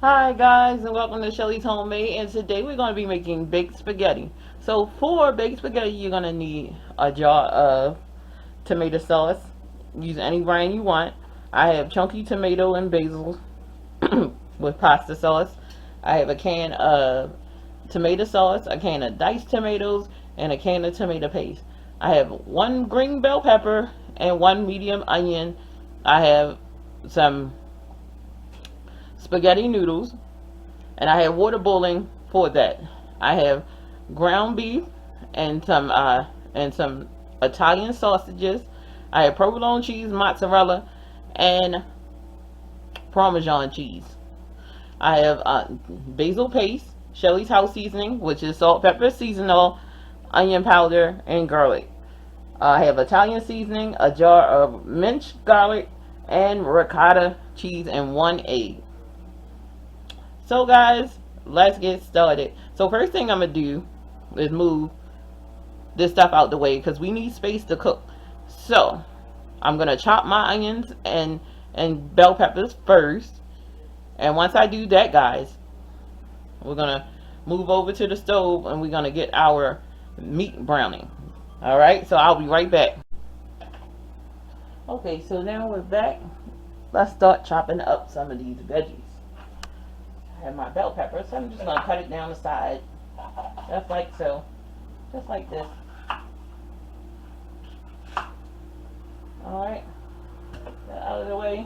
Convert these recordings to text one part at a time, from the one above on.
Hi guys, and welcome to Shelly's Homemade, and today we're going to be making baked spaghetti. So for baked spaghetti, you're going to need a jar of tomato sauce. Use any brand you want. I have chunky tomato and basil with pasta sauce. I have a can of tomato sauce, a can of diced tomatoes, and a can of tomato paste. I have one green bell pepper and one medium onion. I have some spaghetti noodles, and I have water boiling for that. I have ground beef and some Italian sausages. I have provolone cheese, mozzarella, and parmesan cheese. I have basil paste, Shelly's house seasoning, which is salt, pepper, seasonal, onion powder, and garlic. I have Italian seasoning, a jar of minced garlic, and ricotta cheese, and one egg. So guys, let's get started. So first thing I'm going to do is move this stuff out the way because we need space to cook. So I'm going to chop my onions and bell peppers first. And once I do that, guys, we're going to move over to the stove and we're going to get our meat browning. Alright, so I'll be right back. Okay, so now we're back. Let's start chopping up some of these veggies. I have my bell pepper, so I'm just going to cut it down the side, just like so, just like this. Alright, that out of the way.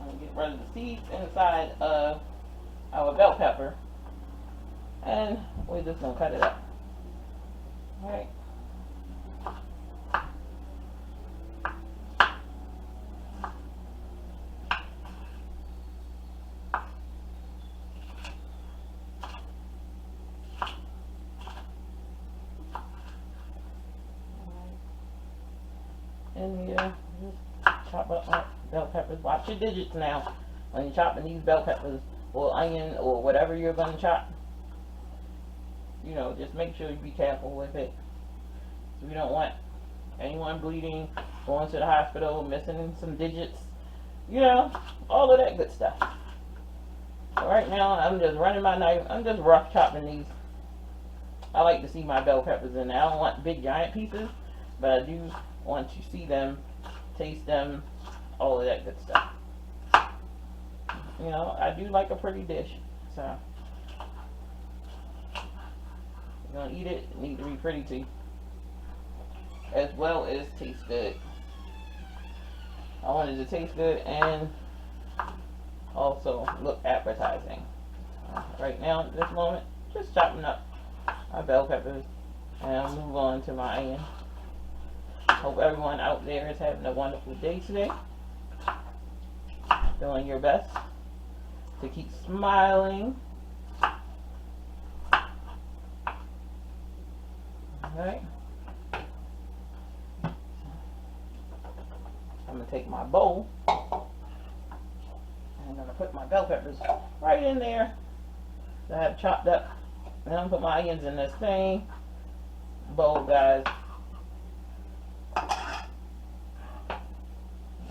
I'm going to get rid of the seeds inside of our bell pepper, and we're just going to cut it up. Alright. And here, just chop up my bell peppers. Watch your digits now when you're chopping these bell peppers or onion or whatever you're going to chop. You know, just make sure you be careful with it. We don't want anyone bleeding, going to the hospital, missing some digits. You know, all of that good stuff. So right now, I'm just running my knife. I'm just rough chopping these. I like to see my bell peppers in there. I don't want big giant pieces, but I do want you to see them, taste them, all of that good stuff. You know, I do like a pretty dish, so you're gonna eat it, it needs to be pretty too, as well as taste good. I want it to taste good and also look appetizing. Right now, at this moment, just chopping up my bell peppers, and I'll move on to my onion. Hope everyone out there is having a wonderful day today. Doing your best to keep smiling. Alright. I'm going to take my bowl and I'm going to put my bell peppers right in there that I have chopped up. And I'm going to put my onions in this same bowl, guys.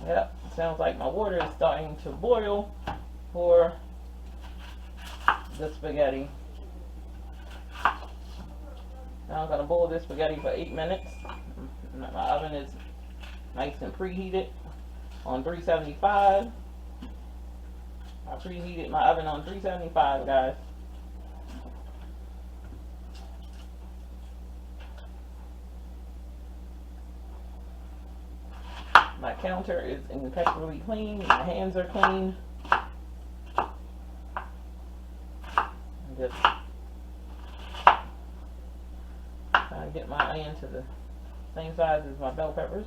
Yep, sounds like my water is starting to boil for the spaghetti. Now I'm going to boil this spaghetti for 8 minutes. My oven is nice and preheated on 375. I preheated my oven on 375, guys. My counter is impeccably clean. My hands are clean. Just trying to get my onion to the same size as my bell peppers.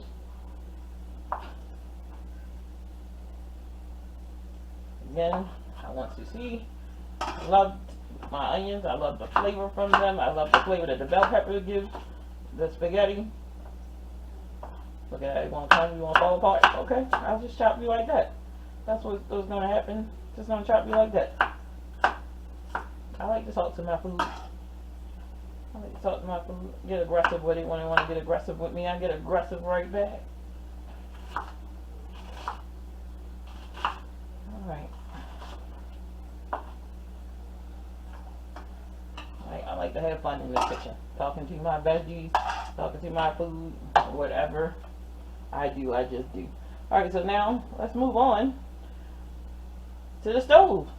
Again, I want to see. I love my onions. I love the flavor from them. I love the flavor that the bell pepper gives the spaghetti. Look at that, you want to come, you want to fall apart? Okay, I'll just chop you like that. That's what's going to happen. Just going to chop you like that. I like to talk to my food. I like to talk to my food. Get aggressive with it when they want to get aggressive with me. I get aggressive right back. have fun in the kitchen. Talking to my veggies, talking to my food, whatever I do, I just do. Alright, so now let's move on to the stove.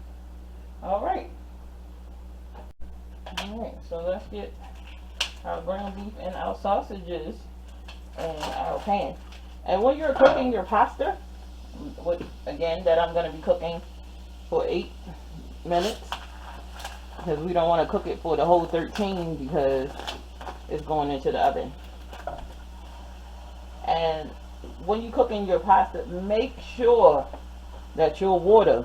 Alright. Alright, so let's get our ground beef and our sausages in our pan. And when you're cooking your pasta, again, that I'm going to be cooking for 8 minutes, because we don't want to cook it for the whole 13 because it's going into the oven. And when you're cooking your pasta, make sure that your water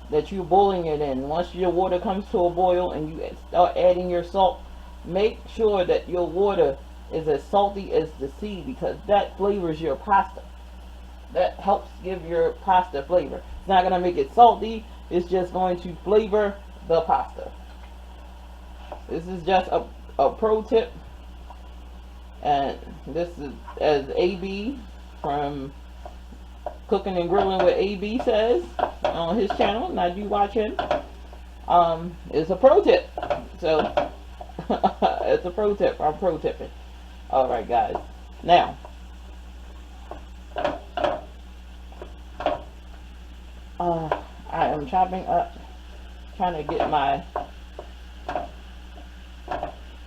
that you're boiling it in, once your water comes to a boil and you start adding your salt, make sure that your water is as salty as the sea, because that flavors your pasta. That helps give your pasta flavor. It's not going to make it salty, it's just going to flavor the pasta. This is just a pro tip, and this is, as AB from Cooking and Grilling with AB says on his channel, and I do watch him, it's a pro tip. So it's a pro tip. I'm pro tipping. Alright guys, now I am chopping up, trying to get my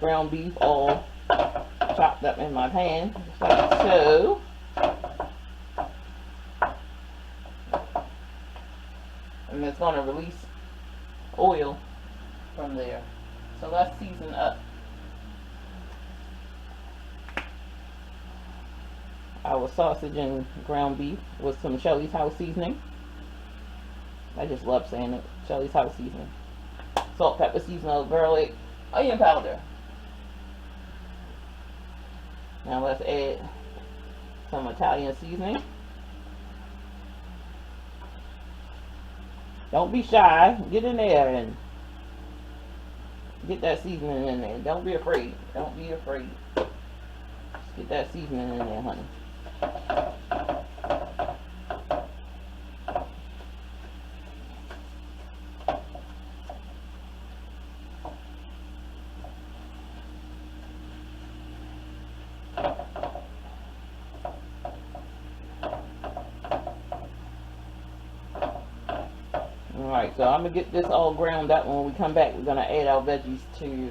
ground beef all chopped up in my pan, just like so. And it's going to release oil from there. So let's season up our sausage and ground beef with some Shelly's house seasoning. I just love saying it. Shelly's house seasoning. Salt, pepper, seasoning, garlic, onion powder. Now let's add some Italian seasoning. Don't be shy. Get in there and get that seasoning in there. Don't be afraid. Don't be afraid. Just get that seasoning in there, honey. Alright, so I'm going to get this all ground up. When we come back, we're going to add our veggies to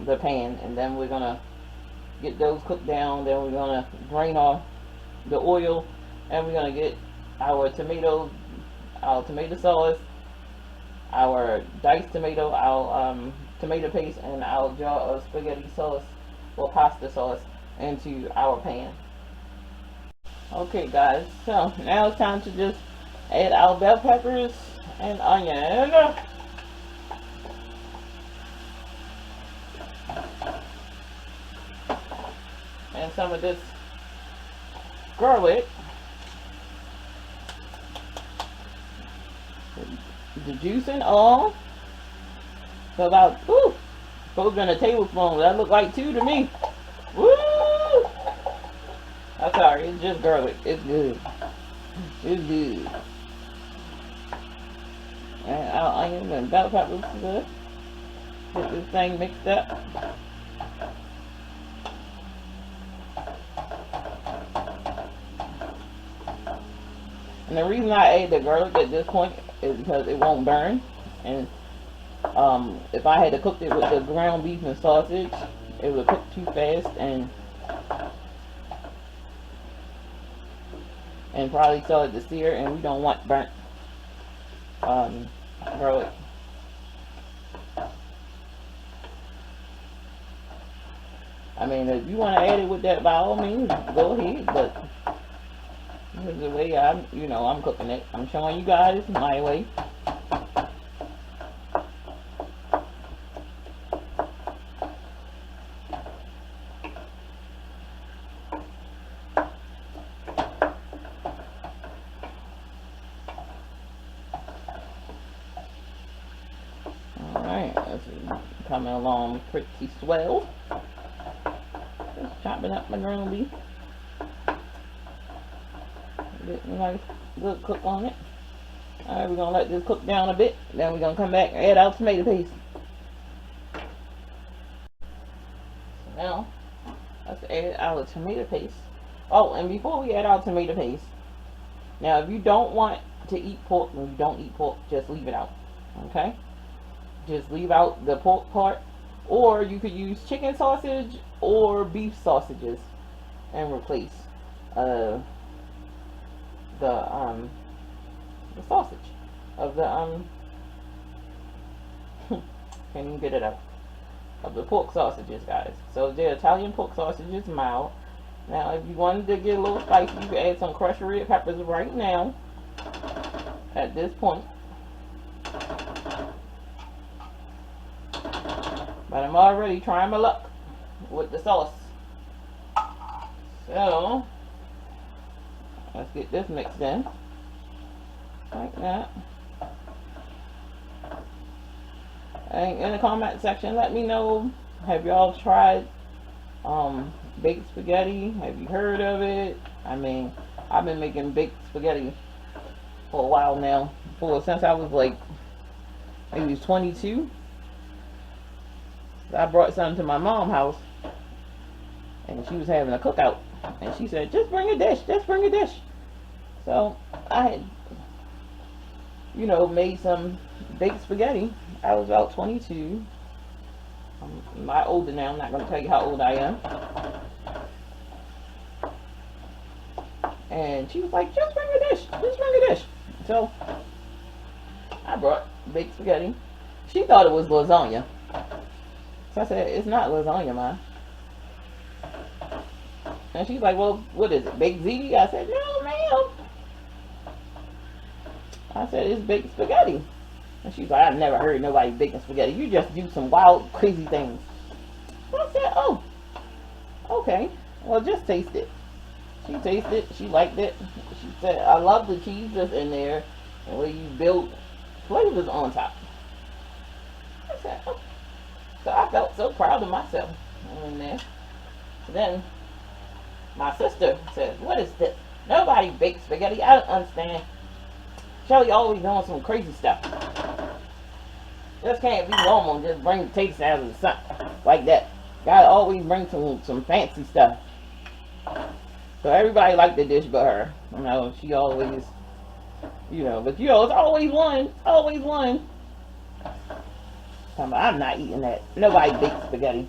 the pan, and then we're going to get those cooked down. Then we're going to drain off the oil, and we're going to get our tomato sauce, our diced tomato, our tomato paste, and our jar of spaghetti sauce or pasta sauce into our pan. Okay guys, so now it's time to just add our bell peppers and onion. And some of this garlic. The juice and all. So about, supposed to be a tablespoon. That looked like 2 to me. Woo! I'm sorry, it's just garlic. It's good. It's good. And our onions and bell peppers good. Get this thing mixed up. And the reason I add the garlic at this point is because it won't burn. And if I had to cook it with the ground beef and sausage, it would cook too fast and probably start to sear, and we don't want burnt garlic. I mean, if you want to add it with that, by all means, go ahead, but this is the way I'm cooking it. I'm showing you guys my way. Alright, this is coming along pretty swell. Just chopping up my ground beef. Get a nice good cook on it. Alright, we're going to let this cook down a bit. Then we're going to come back and add our tomato paste. Now, let's add our tomato paste. Oh, and before we add our tomato paste, now if you don't want to eat pork, when you don't eat pork, just leave it out. Okay? Just leave out the pork part. Or you could use chicken sausage or beef sausages and replace uh, the sausage of the can't even get it up, of the pork sausages, guys. So the Italian pork sausage is mild. Now if you wanted to get a little spicy, you can add some crushed red peppers right now at this point. But I'm already trying my luck with the sauce. So let's get this mixed in like that. And in the comment section, let me know, have y'all tried baked spaghetti? Have you heard of it? I mean, I've been making baked spaghetti for a while now, since I was like maybe 22. I brought some to my mom's house, and she was having a cookout, and she said, just bring a dish, just bring a dish. So I had, made some baked spaghetti. I was about 22. I'm not older now. I'm not going to tell you how old I am. And she was like, just bring a dish, just bring a dish. So I brought baked spaghetti. She thought it was lasagna. So I said, it's not lasagna, Ma. And she's like, well, what is it, baked ziti? I said, no, ma'am. I said, it's baked spaghetti. And she's like, I've never heard nobody baking spaghetti. You just do some wild, crazy things. So I said, oh, okay. Well, just taste it. She tasted it. She liked it. She said, I love the cheese that's in there and where you build flavors on top. I said, oh. So I felt so proud of myself in there. Then my sister says, what is this? Nobody bakes spaghetti. I don't understand. Shelly always doing some crazy stuff. This can't be normal. Just bring potatoes out of the sun like that. Gotta always bring some fancy stuff. So everybody liked the dish but her. She always, but it's always one. Always one. I'm not eating that. Nobody bakes spaghetti.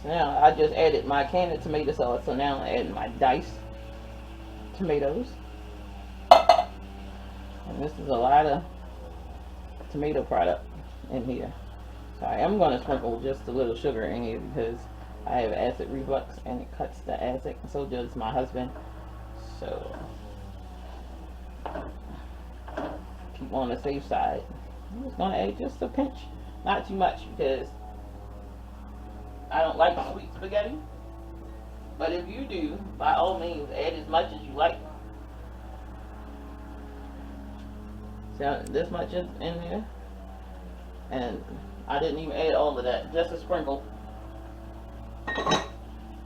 So now I just added my canned tomato sauce. So now I'm adding my diced tomatoes. And this is a lot of tomato product in here. So I am going to sprinkle just a little sugar in here because I have acid reflux and it cuts the acid, and so does my husband. So keep on the safe side. I'm just going to add just a pinch, not too much because I don't like sweet spaghetti. But if you do, by all means, add as much as you like. So this much is in there, and I didn't even add all of that, just a sprinkle.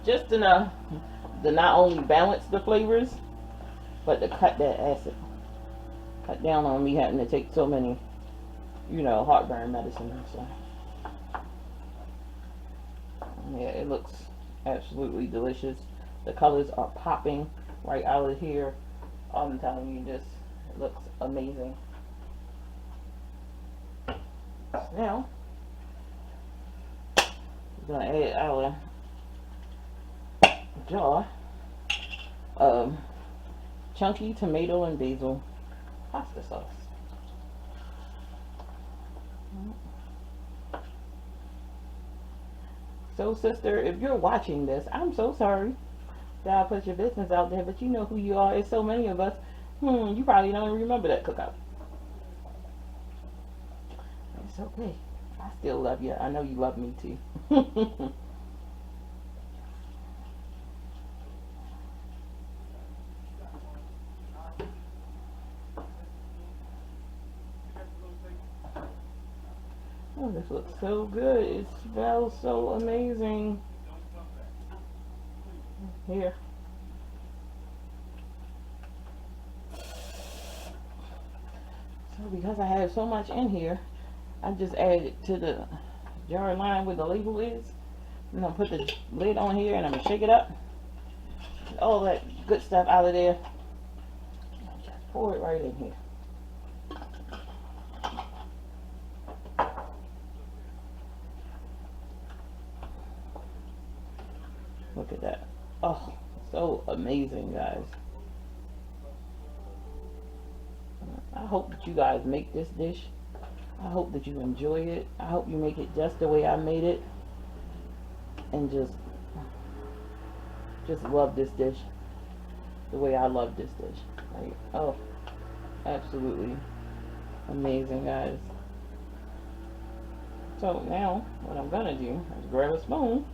Just enough to not only balance the flavors, but to cut that acid. Cut down on me having to take so many, heartburn medicine and stuff. Yeah, it looks absolutely delicious. The colors are popping right out of here. I'm telling you, it looks amazing. Now, we're going to add our jar of chunky tomato and basil pasta sauce. So sister, if you're watching this, I'm so sorry that I put your business out there, but you know who you are. It's so many of us. You probably don't remember that cookout. It's okay. I still love you. I know you love me too. Oh, this looks so good. It smells so amazing. Here. because I have so much in here, I just add it to the jar line where the label is. I'm gonna put the lid on here and I'm gonna shake it up. All that good stuff out of there. Just pour it right in here. Look at that. Oh, so amazing, guys. I hope that you guys make this dish. I hope that you enjoy it. I hope you make it just the way I made it. And just love this dish the way I love this dish. Like, oh, absolutely amazing, guys. So now what I'm gonna do is grab a spoon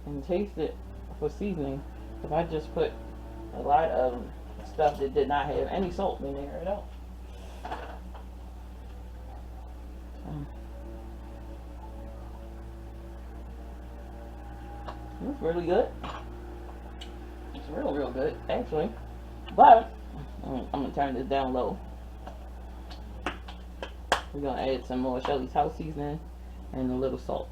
and taste it for seasoning. If I just put a lot of stuff that did not have any salt in there at all. It's really good. It's real good, actually. But I'm gonna turn this down low. We're gonna add some more Shelly's house seasoning and a little salt.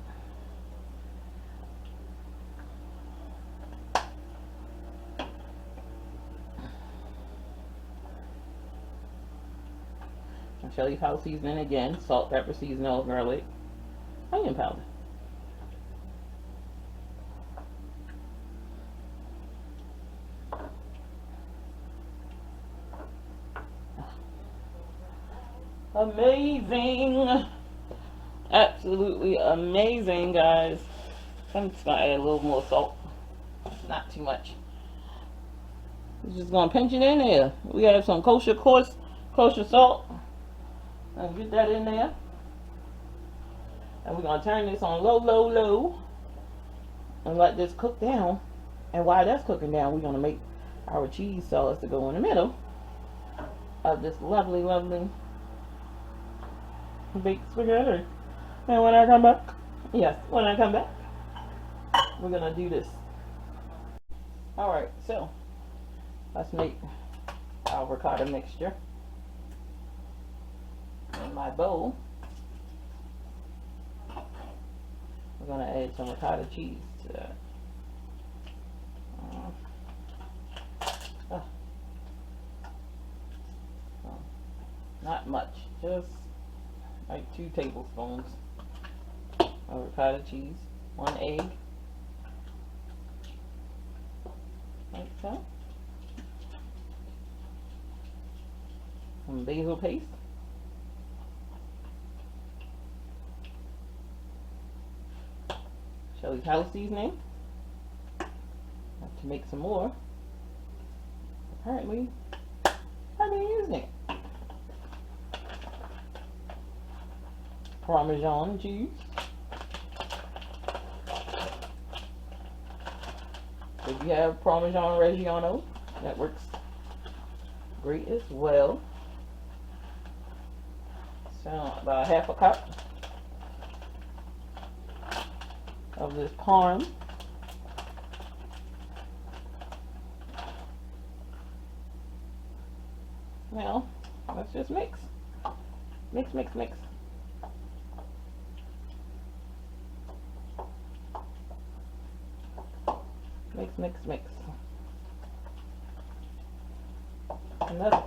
Some Shelly's house seasoning again, salt, pepper, seasoning, garlic, onion powder. Amazing, absolutely amazing, guys. I'm just gonna add a little more salt, not too much. We're just gonna pinch it in there. We have some kosher salt, and get that in there. And we're gonna turn this on low, and let this cook down. And while that's cooking down, we're gonna make our cheese sauce to go in the middle of this lovely baked spaghetti. And when I come back, we're gonna do this. Alright, so let's make our ricotta mixture in my bowl. We're gonna add some ricotta cheese to that. Not much, just like 2 tablespoons of ricotta cheese, 1 egg, like so, some basil paste, Shelly's house seasoning. Have to make some more. Apparently, I've been using it. Parmesan cheese. If you have Parmesan Reggiano, that works great as well. So about 1/2 cup of this parm. Now let's just mix. Mix. Mix. And that's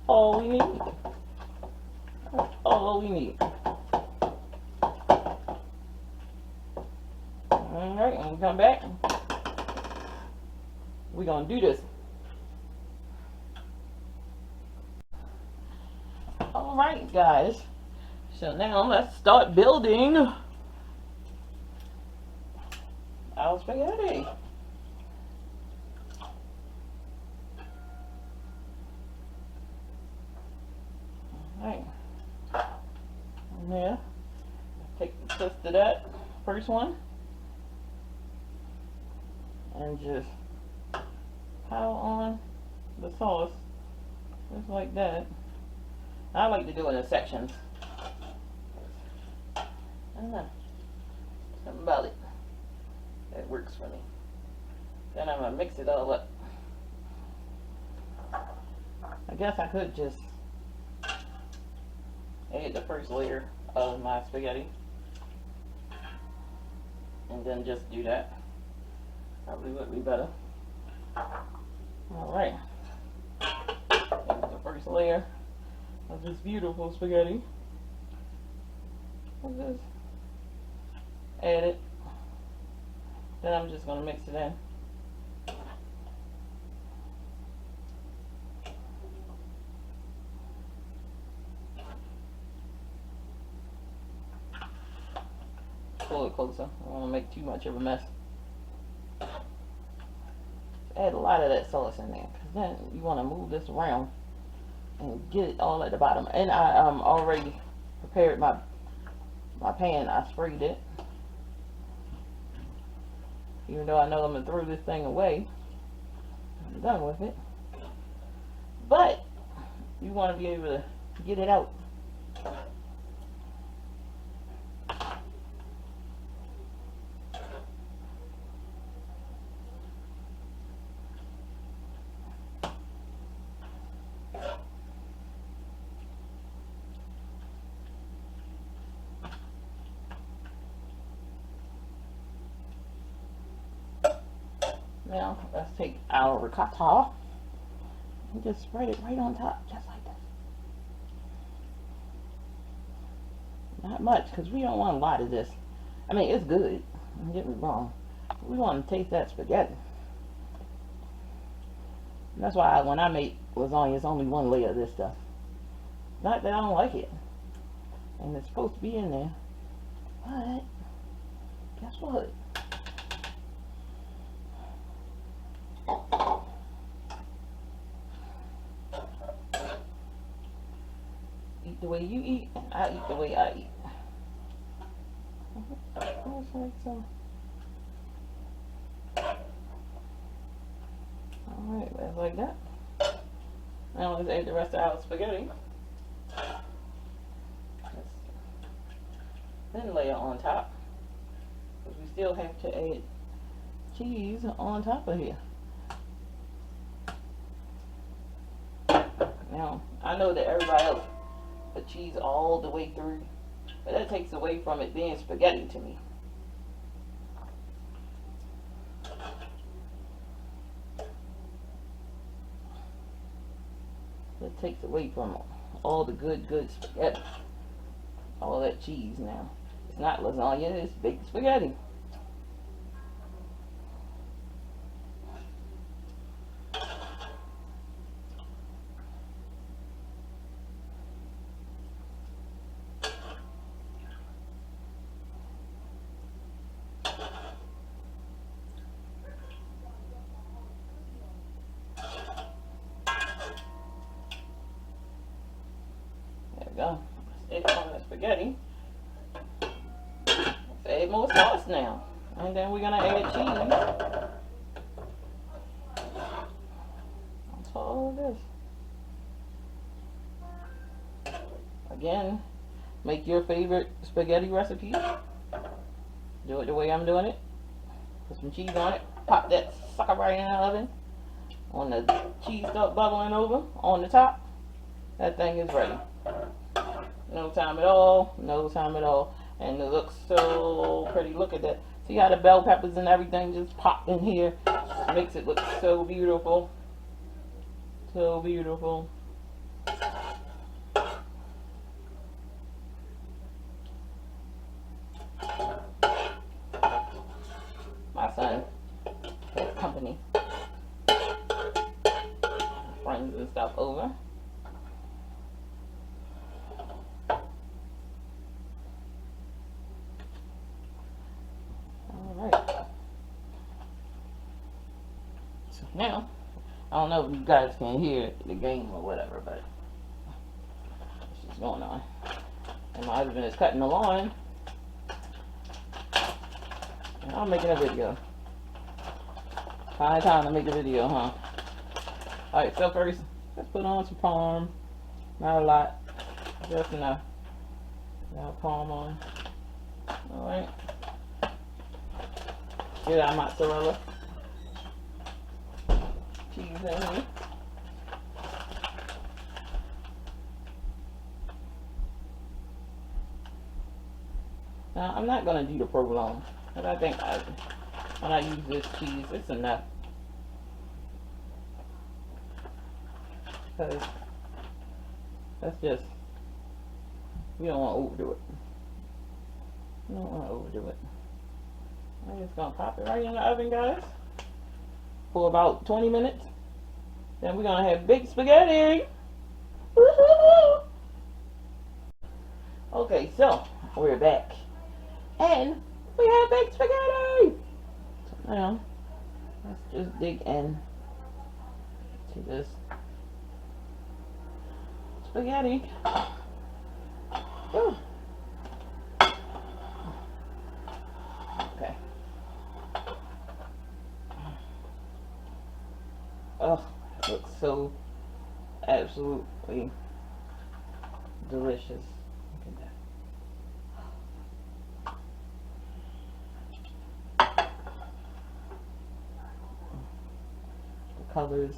all we need. That's all we need. Alright, and we come back. We're gonna do this. Alright, guys. So now let's start building our spaghetti. Alright. Yeah. Take the twist of that first one and just pile on the sauce just like that. I like to do it in sections. I don't know. Something about it that works for me. Then I'm gonna mix it all up. I guess I could just add the first layer of my spaghetti. And then just do that. Probably would be better. Alright. Here's the first layer of this beautiful spaghetti. I'll just add it. Then I'm just going to mix it in. Pull it closer. I don't want to make too much of a mess. Add a lot of that sauce in there, because then you want to move this around and get it all at the bottom. And I already prepared my pan. I sprayed it, even though I know I'm gonna throw this thing away. I'm done with it, but you want to be able to get it out. Now, let's take our ricotta and just spread it right on top, just like this. Not much, because we don't want a lot of this. I mean, it's good, don't get me wrong. We want to taste that spaghetti. And that's why when I make lasagna, it's only one layer of this stuff. Not that I don't like it. And it's supposed to be in there. But, guess what? Eat the way you eat, and I eat the way I eat. Alright, that's like that. Now let's add the rest of our spaghetti. Thin layer on top, because we still have to add cheese on top of here. Now, I know that everybody else put cheese all the way through, but that takes away from it being spaghetti to me. It takes away from all the good spaghetti. All that cheese now. It's not lasagna, it's baked spaghetti. There we go. Let's add on the spaghetti. Let's add more sauce now. And then we're going to add cheese on all of this. Again, make your favorite spaghetti recipe. Do it the way I'm doing it. Put some cheese on it. Pop that sucker right in the oven. When the cheese starts bubbling over on the top, that thing is ready. No time at all. No time at all. And it looks so pretty. Look at that. See how the bell peppers and everything just pop in here? Makes it look so beautiful. So beautiful. My son has company. Friends and stuff over. Now, I don't know if you guys can hear the game or whatever, but it's just going on. And my husband is cutting the lawn, and I'm making a video. Find time to make a video, huh? Alright, so first, let's put on some parm. Not a lot, just enough. Now parm on. Alright. Get our mozzarella. Cheese in here. Now, I'm not going to do the provolone, because I think when I use this cheese, it's enough. Because that's just, you don't want to overdo it. You don't want to overdo it. I'm just going to pop it right in the oven, guys, for about 20 minutes. Then we're going to have baked spaghetti. Woo-hoo-hoo! Okay, so we're back. And we have baked spaghetti. So now, let's just dig in to this spaghetti. Ooh. Okay. Oh, it looks so absolutely delicious. Look at that. The colors,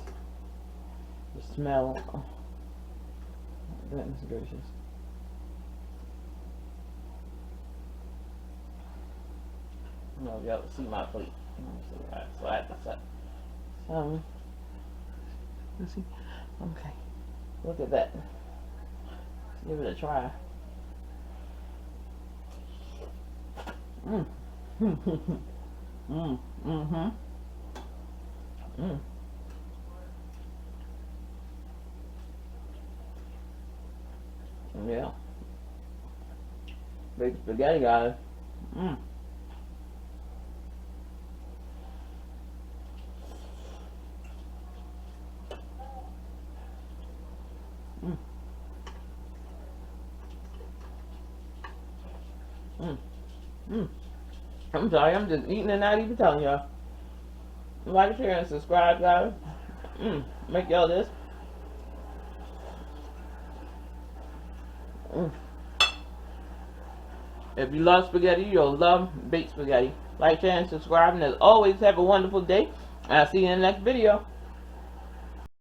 the smell. Oh, goodness gracious. I don't know if y'all can see my plate. So I have to set some. Let's see. Okay. Look at that. Let's give it a try. Mmm. Mmm. Mm-hmm. Mmm. Yeah. Baked spaghetti, guys. Mmm. Mmm. Mmm. Mmm. I'm sorry, I'm just eating and not even telling y'all. Like, share, and subscribe, guys. Make y'all this. If you love spaghetti, you'll love baked spaghetti. Like, share, and subscribe. And as always, have a wonderful day. And I'll see you in the next video.